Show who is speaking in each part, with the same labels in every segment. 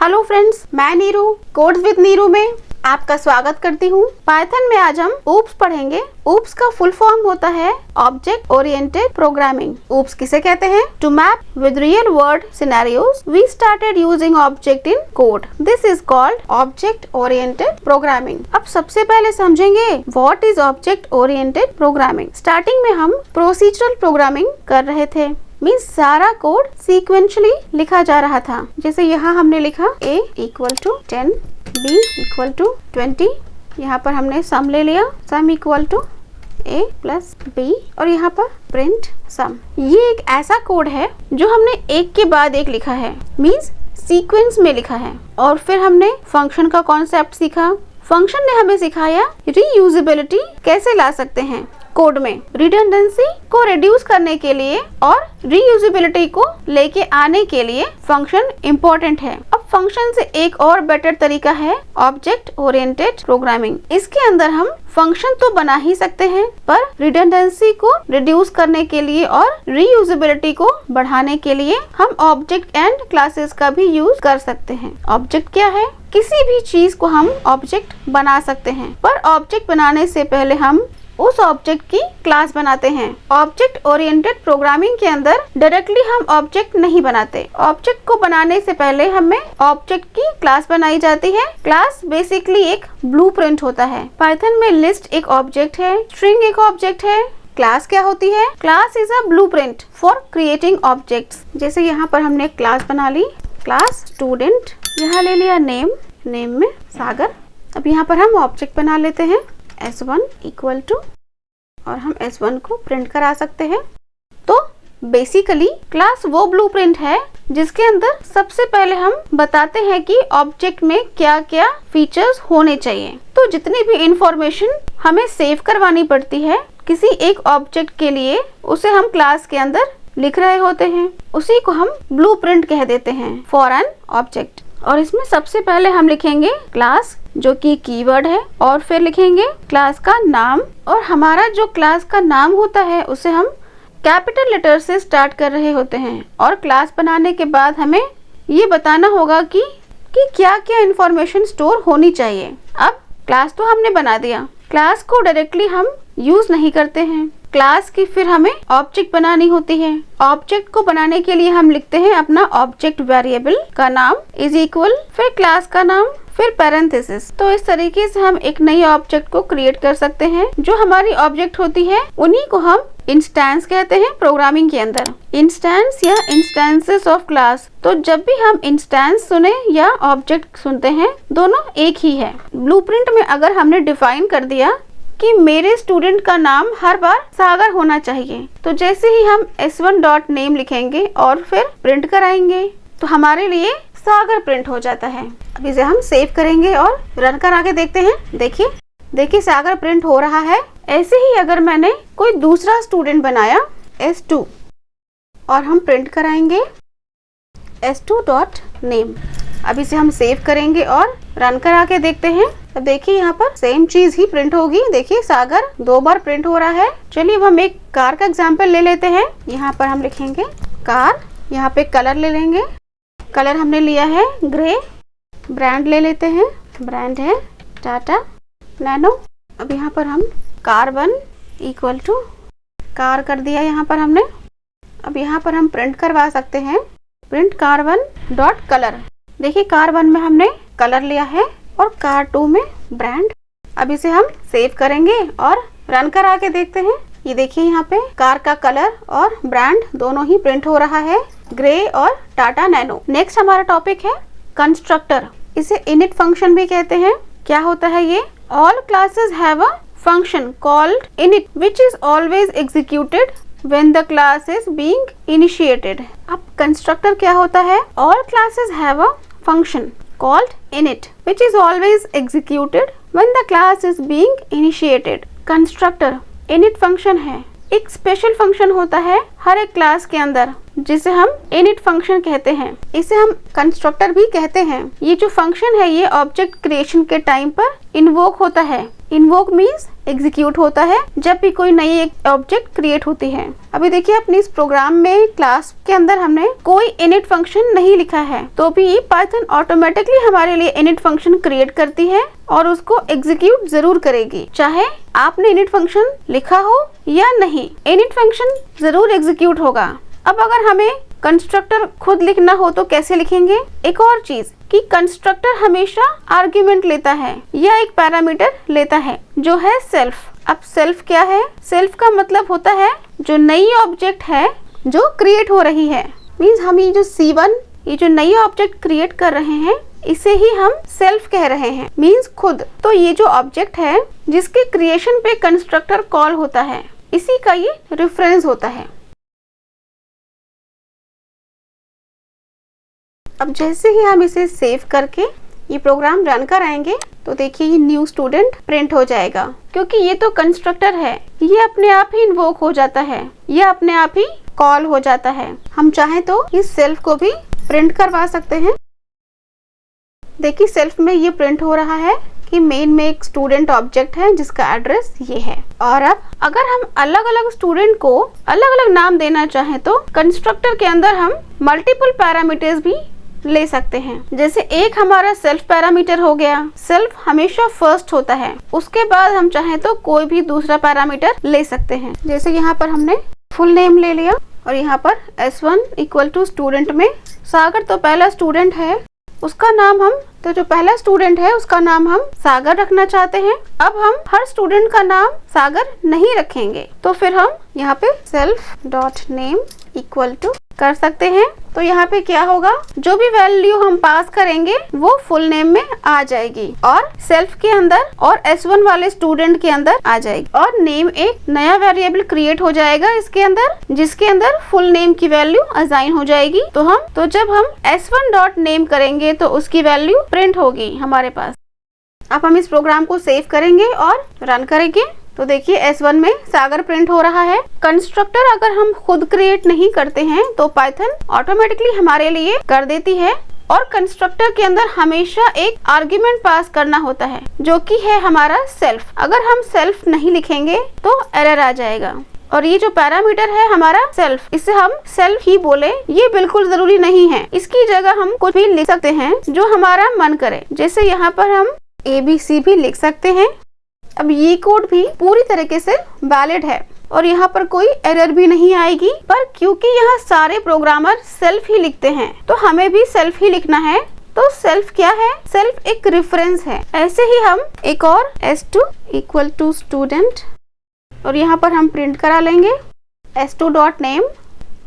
Speaker 1: Hello friends, मैं Neeru codes with Neeru में आपका स्वागत करती हूँ। पाइथन में आज हम ऊप्स पढ़ेंगे। ऊप्स का फुल फॉर्म होता है ऑब्जेक्ट ओरिएंटेड प्रोग्रामिंग। ऊप्स किसे कहते हैं? To map with real world scenarios we started using object in code. This is called object oriented programming. अब सबसे पहले समझेंगे what is object oriented programming. Starting में हम प्रोसीजरल प्रोग्रामिंग कर रहे थे, मीन्स सारा कोड सीक्वेंशली लिखा जा रहा था। जैसे यहाँ हमने लिखा a equal to 10, b equal to 20। यहाँ पर हमने सम ले लिया, sum equal to a plus b और यहाँ पर प्रिंट सम। ये एक ऐसा कोड है जो हमने एक के बाद एक लिखा है, मीन्स सीक्वेंस में लिखा है। और फिर हमने फंक्शन का कॉन्सेप्ट सीखा। फंक्शन ने हमें सिखाया रीयूजेबिलिटी कैसे ला सकते हैं कोड में, रिडंडेंसी को रिड्यूस करने के लिए और रीयूजेबिलिटी को लेके आने के लिए फंक्शन इम्पोर्टेंट है। अब फंक्शन से एक और बेटर तरीका है ऑब्जेक्ट ओरिएंटेड प्रोग्रामिंग। इसके अंदर हम फंक्शन तो बना ही सकते हैं, पर रिडंडेंसी को रिड्यूस करने के लिए और रीयूजेबिलिटी को बढ़ाने के लिए हम ऑब्जेक्ट एंड क्लासेस का भी यूज कर सकते हैं। ऑब्जेक्ट क्या है? किसी भी चीज को हम ऑब्जेक्ट बना सकते हैं, पर ऑब्जेक्ट बनाने से पहले हम उस ऑब्जेक्ट की क्लास बनाते हैं। ऑब्जेक्ट ओरिएंटेड प्रोग्रामिंग के अंदर डायरेक्टली हम ऑब्जेक्ट नहीं बनाते। ऑब्जेक्ट को बनाने से पहले हमें ऑब्जेक्ट की क्लास बनाई जाती है। क्लास बेसिकली एक ब्लूप्रिंट होता है। पाइथन में लिस्ट एक ऑब्जेक्ट है, स्ट्रिंग एक ऑब्जेक्ट है। क्लास क्या होती है? Class is a blueprint for creating objects. जैसे यहाँ पर हमने क्लास बना ली, क्लास स्टूडेंट, यहाँ ले लिया नेम, नेम में सागर। अब यहाँ पर हम ऑब्जेक्ट बना लेते हैं S1 इक्वल टू, और हम S1 को प्रिंट करा सकते हैं। तो बेसिकली क्लास वो ब्लूप्रिंट है जिसके अंदर सबसे पहले हम बताते हैं कि ऑब्जेक्ट में क्या क्या फीचर्स होने चाहिए। तो जितनी भी इंफॉर्मेशन हमें सेव करवानी पड़ती है किसी एक ऑब्जेक्ट के लिए, उसे हम क्लास के अंदर लिख रहे होते हैं। उसी को हम ब्लूप्रिंट कह देते हैं फॉर एन ऑब्जेक्ट। और इसमें सबसे पहले हम लिखेंगे क्लास, जो कि कीवर्ड है, और फिर लिखेंगे क्लास का नाम। और हमारा जो क्लास का नाम होता है उसे हम कैपिटल लेटर से स्टार्ट कर रहे होते हैं। और क्लास बनाने के बाद हमें ये बताना होगा कि क्या क्या इंफॉर्मेशन स्टोर होनी चाहिए। अब क्लास तो हमने बना दिया, क्लास को डायरेक्टली हम यूज नहीं करते हैं। क्लास की फिर हमें ऑब्जेक्ट बनानी होती है। ऑब्जेक्ट को बनाने के लिए हम लिखते हैं अपना ऑब्जेक्ट वेरिएबल का नाम इज इक्वल, फिर क्लास का नाम, फिर पैरेंथेसिस। तो इस तरीके से हम एक नई ऑब्जेक्ट को क्रिएट कर सकते हैं। जो हमारी ऑब्जेक्ट होती है उन्हीं को हम इंस्टेंस कहते हैं प्रोग्रामिंग के अंदर। इंस्टेंस या इंस्टेंसेस ऑफ क्लास। तो जब भी हम इंस्टेंस सुने या ऑब्जेक्ट सुनते हैं, दोनों एक ही है। ब्लूप्रिंट में अगर हमने डिफाइन कर दिया कि मेरे स्टूडेंट का नाम हर बार सागर होना चाहिए, तो जैसे ही हम S1 डॉट नेम लिखेंगे और फिर प्रिंट कराएंगे तो हमारे लिए सागर प्रिंट हो जाता है। अब इसे हम सेव करेंगे और रन करा के देखते हैं। देखिए सागर प्रिंट हो रहा है। ऐसे ही अगर मैंने कोई दूसरा स्टूडेंट बनाया S2 और हम प्रिंट कराएंगे S2 डॉट नेम। अब इसे हम सेव करेंगे और रन करा के देखते हैं। अब देखिए यहाँ पर सेम चीज ही प्रिंट होगी। देखिए सागर 2 बार प्रिंट हो रहा है। चलिए अब हम एक कार का एग्जाम्पल ले लेते हैं। यहाँ पर हम लिखेंगे कार, यहाँ पे कलर ले लेंगे। कलर हमने लिया है ग्रे। ब्रांड ले लेते हैं, ब्रांड है टाटा नैनो। अब यहाँ पर हम कार1 इक्वल टू कार कर दिया यहाँ पर हमने। अब यहाँ पर हम प्रिंट करवा सकते हैं, प्रिंट कार1 डॉट कलर। देखिए कार1 में हमने कलर लिया है और कार2 में ब्रांड। अब इसे हम सेव करेंगे और रन करा के देखते हैं। ये देखिए यहाँ पे कार का कलर और ब्रांड दोनों ही प्रिंट हो रहा है, ग्रे और टाटा नैनो। नेक्स्ट हमारा टॉपिक है कंस्ट्रक्टर। इसे इनिट फंक्शन भी कहते हैं। क्या होता है ये? All classes have a function called init which is always executed when the class is being initiated। अब कंस्ट्रक्टर क्या होता है? All classes have a function called init which is always executed when the class is being initiated। Constructor init function है, एक special function होता है हर एक class के अंदर जिसे हम init फंक्शन कहते हैं। इसे हम कंस्ट्रक्टर भी कहते हैं। ये जो फंक्शन है ये ऑब्जेक्ट क्रिएशन के टाइम पर इन्वोक होता है। इन्वोक मीन्स एग्जीक्यूट होता है जब भी कोई नई एक ऑब्जेक्ट क्रिएट होती है। अभी देखिए अपने इस प्रोग्राम में क्लास के अंदर हमने कोई इनिट फंक्शन नहीं लिखा है, तो भी पाइथन ऑटोमेटिकली हमारे लिए इनिट फंक्शन क्रिएट करती है और उसको एग्जीक्यूट जरूर करेगी, चाहे आपने इनिट फंक्शन लिखा हो या नहीं, इनिट फंक्शन जरूर एग्जीक्यूट होगा। अब अगर हमें कंस्ट्रक्टर खुद लिखना हो तो कैसे लिखेंगे? एक और चीज कि कंस्ट्रक्टर हमेशा आर्ग्यूमेंट लेता है या एक पैरामीटर लेता है जो है सेल्फ। अब सेल्फ क्या है? सेल्फ का मतलब होता है जो नई ऑब्जेक्ट है जो क्रिएट हो रही है। मीन्स हम ये जो C1 ये जो नई ऑब्जेक्ट क्रिएट कर रहे हैं इसे ही हम सेल्फ कह रहे हैं, मीन्स खुद। तो ये जो ऑब्जेक्ट है जिसके क्रिएशन पे कंस्ट्रक्टर कॉल होता है इसी का ये रेफरेंस होता है। अब जैसे ही हम इसे सेव करके ये प्रोग्राम रन कराएंगे तो देखिए ये न्यू स्टूडेंट प्रिंट हो जाएगा, क्योंकि ये तो कंस्ट्रक्टर है, ये अपने आप ही इन्वोक हो जाता है, ये अपने आप ही कॉल हो जाता है। हम चाहें तो इस सेल्फ को भी प्रिंट करवा सकते हैं। देखिए सेल्फ में ये प्रिंट हो रहा है कि मेन में एक स्टूडेंट ऑब्जेक्ट है जिसका एड्रेस ये है। और अब अगर हम अलग अलग स्टूडेंट को अलग अलग नाम देना चाहें तो कंस्ट्रक्टर के अंदर हम मल्टीपल पैरामीटर्स भी ले सकते हैं। जैसे एक हमारा सेल्फ पैरामीटर हो गया, सेल्फ हमेशा फर्स्ट होता है, उसके बाद हम चाहें तो कोई भी दूसरा पैरामीटर ले सकते हैं। जैसे यहाँ पर हमने फुल नेम ले लिया और यहाँ पर S1 इक्वल टू स्टूडेंट में सागर तो पहला स्टूडेंट है, उसका नाम हम तो जो पहला स्टूडेंट है उसका नाम हम सागर रखना चाहते हैं। अब हम हर स्टूडेंट का नाम सागर नहीं रखेंगे, तो फिर हम यहाँ पे self dot name equal to कर सकते हैं। तो यहाँ पे क्या होगा, जो भी वैल्यू हम पास करेंगे वो फुल नेम में आ जाएगी और सेल्फ के अंदर और S1 वाले स्टूडेंट के अंदर आ जाएगी और नेम एक नया वेरिएबल क्रिएट हो जाएगा इसके अंदर, जिसके अंदर फुल नेम की वैल्यू असाइन हो जाएगी। तो जब हम S1 डॉट नेम करेंगे तो उसकी वैल्यू प्रिंट होगी हमारे पास। अब हम इस प्रोग्राम को सेव करेंगे और रन करेंगे तो देखिए S1 में सागर प्रिंट हो रहा है। कंस्ट्रक्टर अगर हम खुद क्रिएट नहीं करते हैं तो पाइथन ऑटोमेटिकली हमारे लिए कर देती है और कंस्ट्रक्टर के अंदर हमेशा एक आर्ग्यूमेंट पास करना होता है जो कि है हमारा सेल्फ। अगर हम सेल्फ नहीं लिखेंगे तो एरर आ जाएगा। और ये जो पैरामीटर है हमारा सेल्फ, इसे हम सेल्फ ही बोले ये बिल्कुल जरूरी नहीं है, इसकी जगह हम कुछ भी लिख सकते हैं जो हमारा मन करे। जैसे यहाँ पर हम ABC भी लिख सकते हैं। अब ये कोड भी पूरी तरीके से वैलिड है और यहाँ पर कोई एरर भी नहीं आएगी, पर क्योंकि यहाँ सारे प्रोग्रामर सेल्फ ही लिखते हैं तो हमें भी सेल्फ ही लिखना है। तो सेल्फ क्या है? सेल्फ एक रेफरेंस है। ऐसे ही हम एक और S2 इक्वल टू स्टूडेंट और यहाँ पर हम प्रिंट करा लेंगे S2 डॉट नेम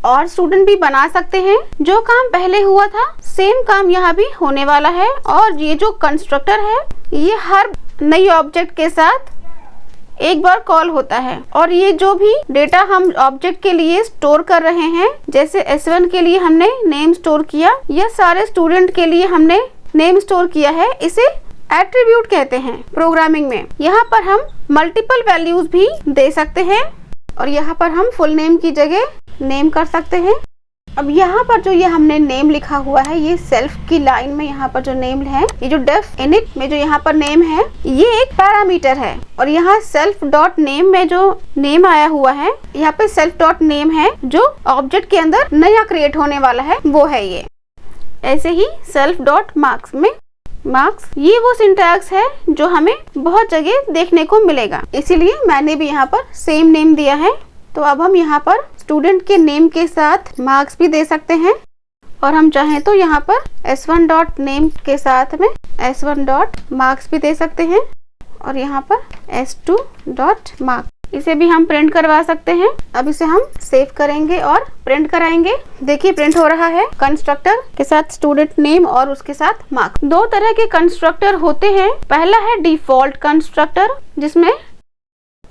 Speaker 1: और स्टूडेंट भी बना सकते हैं। जो काम पहले हुआ था सेम काम यहाँ भी होने वाला है और ये जो कंस्ट्रक्टर है ये हर नई ऑब्जेक्ट के साथ एक बार कॉल होता है और ये जो भी डेटा हम ऑब्जेक्ट के लिए स्टोर कर रहे हैं, जैसे S1 के लिए हमने नेम स्टोर किया या सारे स्टूडेंट के लिए हमने नेम स्टोर किया है, इसे एट्रीब्यूट कहते हैं प्रोग्रामिंग में। यहाँ पर हम मल्टीपल वैल्यूज भी दे सकते हैं और यहाँ पर हम फुल नेम की जगह नेम कर सकते हैं। अब यहाँ पर जो ये हमने नेम लिखा हुआ है ये सेल्फ की लाइन में यहाँ पर जो नेम है, ये जो डेफ इनिट में जो यहाँ पर नेम है ये एक पैरामीटर है और यहाँ सेल्फ डॉट नेम में जो नेम आया हुआ है यहाँ पे सेल्फ डॉट नेम है जो ऑब्जेक्ट के अंदर नया क्रिएट होने वाला है वो है ये। ऐसे ही सेल्फ डॉट मार्क्स में मार्क्स ये वो सिंटैक्स है जो हमें बहुत जगह देखने को मिलेगा, इसीलिए मैंने भी यहाँ पर सेम नेम दिया है। तो अब हम यहाँ पर स्टूडेंट के नेम के साथ मार्क्स भी दे सकते हैं और हम चाहें तो यहाँ पर S1 डॉट नेम के साथ में S1 डॉट मार्क्स भी दे सकते हैं और यहाँ पर S2 डॉट मार्क्स, इसे भी हम प्रिंट करवा सकते हैं। अब इसे हम सेव करेंगे और प्रिंट कराएंगे। देखिए प्रिंट हो रहा है कंस्ट्रक्टर के साथ स्टूडेंट नेम और उसके साथ मार्क्स। दो तरह के कंस्ट्रक्टर होते हैं। पहला है डिफॉल्ट कंस्ट्रक्टर, जिसमें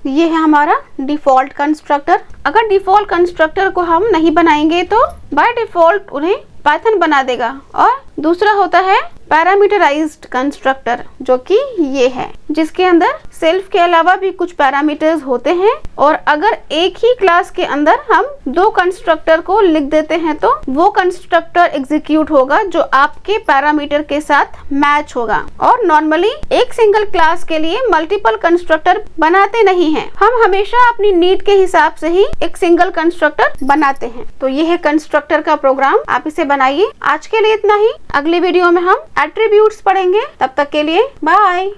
Speaker 1: ये है हमारा डिफॉल्ट कंस्ट्रक्टर। अगर डिफॉल्ट कंस्ट्रक्टर को हम नहीं बनाएंगे तो बाय डिफॉल्ट उन्हें पाइथन बना देगा। और दूसरा होता है पैरामीटराइज्ड कंस्ट्रक्टर, जो कि ये है, जिसके अंदर सेल्फ के अलावा भी कुछ पैरामीटर्स होते हैं। और अगर एक ही क्लास के अंदर हम दो कंस्ट्रक्टर को लिख देते हैं तो वो कंस्ट्रक्टर एग्जीक्यूट होगा जो आपके पैरामीटर के साथ मैच होगा। और नॉर्मली एक सिंगल क्लास के लिए मल्टीपल कंस्ट्रक्टर बनाते नहीं हैं, हम हमेशा अपनी नीड के हिसाब से ही एक सिंगल कंस्ट्रक्टर बनाते हैं। तो ये है कंस्ट्रक्टर का प्रोग्राम, आप इसे बनाइए। आज के लिए इतना ही, अगली वीडियो में हम एट्रीब्यूट्स पढ़ेंगे। तब तक के लिए बाय।